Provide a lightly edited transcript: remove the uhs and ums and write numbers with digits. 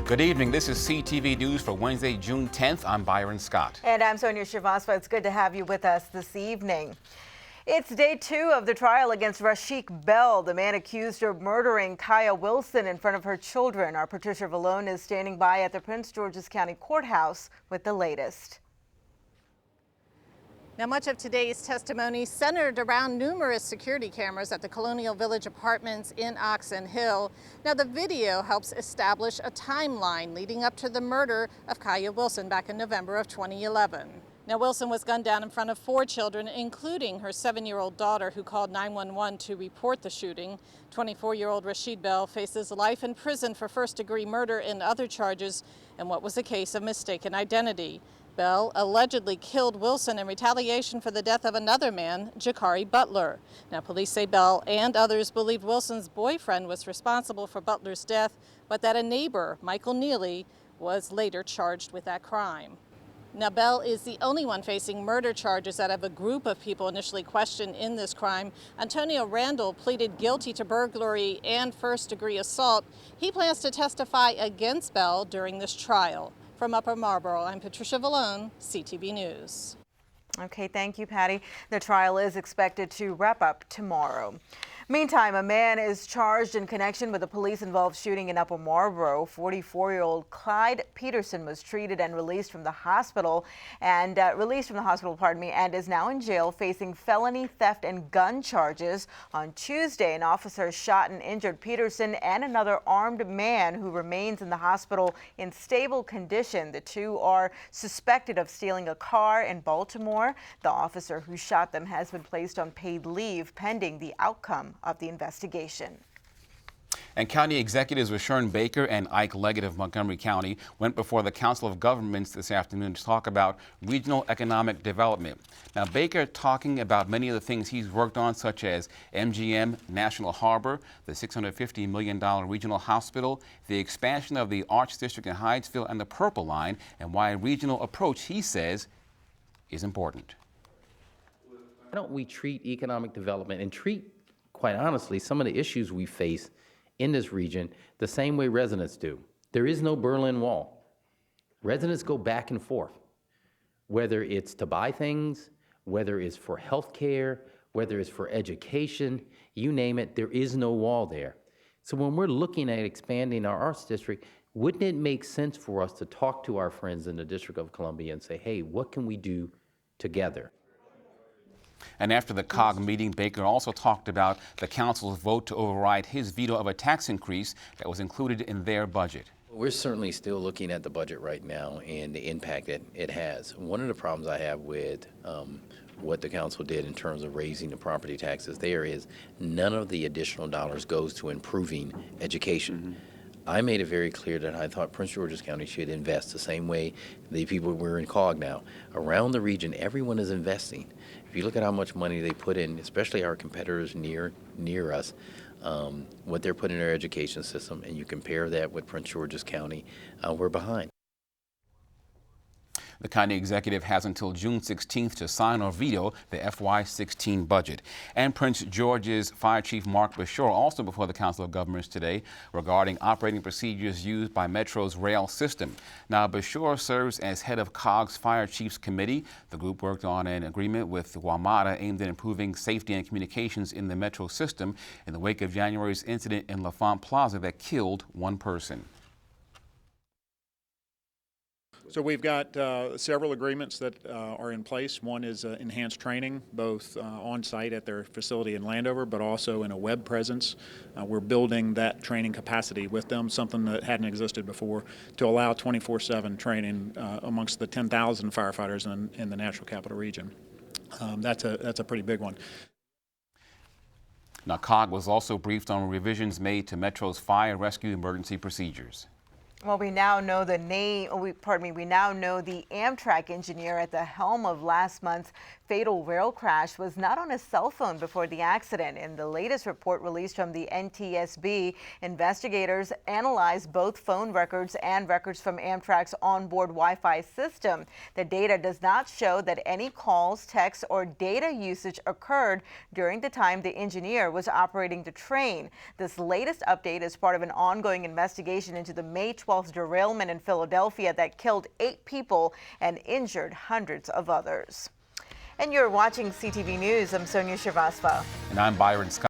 Good evening. This is CTV News for Wednesday, June 10th. I'm Byron Scott. And I'm Sonia Shrivastava. It's good to have you with us this evening. It's day 2 of the trial against Rashiek Bell, the man accused of murdering Kaya Wilson in front of her children. Our Patricia Vallone is standing by at the Prince George's County Courthouse with the latest. Now, much of today's testimony centered around numerous security cameras at the Colonial Village Apartments in Oxon Hill. Now, the video helps establish a timeline leading up to the murder of Kaya Wilson back in November of 2011. Now, Wilson was gunned down in front of 4 children, including her 7-year-old daughter, who called 911 to report the shooting. 24-year-old Rashiek Bell faces life in prison for first-degree murder and other charges in what was a case of mistaken identity. Bell allegedly killed Wilson in retaliation for the death of another man, Jakari Butler. Now, police say Bell and others believe Wilson's boyfriend was responsible for Butler's death, but that a neighbor, Michael Neely, was later charged with that crime. Now, Bell is the only one facing murder charges out of a group of people initially questioned in this crime. Antonio Randall pleaded guilty to burglary and first-degree assault. He plans to testify against Bell during this trial. From Upper Marlboro, I'm Patricia Vallone, CTV News. Okay, thank you, Patty. The trial is expected to wrap up tomorrow. Meantime, a man is charged in connection with a police-involved shooting in Upper Marlboro. 44-year-old Clyde Peterson was treated and released from the hospital, and is now in jail facing felony theft and gun charges. On Tuesday, an officer shot and injured Peterson and another armed man who remains in the hospital in stable condition. The two are suspected of stealing a car in Baltimore. The officer who shot them has been placed on paid leave pending the outcome of the investigation. And County Executives Rashiek Baker and Ike Leggett of Montgomery County went before the Council of Governments this afternoon to talk about regional economic development. Now, Baker talking about many of the things he's worked on, such as MGM National Harbor, the $650 million regional hospital, the expansion of the Arts District in Hydesville, and the Purple Line, and why a regional approach, he says, is important. Why don't we treat economic development and treat, quite honestly, some of the issues we face in this region the same way residents do? There is no Berlin Wall. Residents go back and forth, whether it's to buy things, whether it's for health care, whether it's for education, you name it, there is no wall there. So when we're looking at expanding our arts district, wouldn't it make sense for us to talk to our friends in the District of Columbia and say, hey, what can we do together? And after the COG meeting, Baker also talked about the council's vote to override his veto of a tax increase that was included in their budget. We're certainly still looking at the budget right now and the impact that it has. One of the problems I have with what the council did in terms of raising the property taxes there is none of the additional dollars goes to improving education. I made it very clear that I thought Prince George's County should invest the same way the people we're in COG now. Around the region, everyone is investing. If you look at how much money they put in, especially our competitors near us, what they're putting in their education system, and you compare that with Prince George's County, we're behind. The county executive has until June 16th to sign or veto the FY16 budget. And Prince George's Fire Chief Mark Bashore also before the Council of Governments today regarding operating procedures used by Metro's rail system. Now, Bashore serves as head of COG's Fire Chiefs Committee. The group worked on an agreement with WMATA aimed at improving safety and communications in the Metro system in the wake of January's incident in L'Enfant Plaza that killed one person. So we've got several agreements that are in place. One is enhanced training, both on site at their facility in Landover, but also in a web presence. We're building that training capacity with them, something that hadn't existed before, to allow 24/7 training amongst the 10,000 firefighters in the National Capital Region. That's a pretty big one. Now, COG was also briefed on revisions made to Metro's fire rescue emergency procedures. Well, we now know the we now know the Amtrak engineer at the helm of last month's fatal rail crash was not on his cell phone before the accident. In the latest report released from the NTSB, investigators analyzed both phone records and records from Amtrak's onboard Wi-Fi system. The data does not show that any calls, texts, or data usage occurred during the time the engineer was operating the train. This latest update is part of an ongoing investigation into the May 12th derailment in Philadelphia that killed 8 people and injured hundreds of others. And you're watching CTV News. I'm Sonia Shrivastava. And I'm Byron Scott.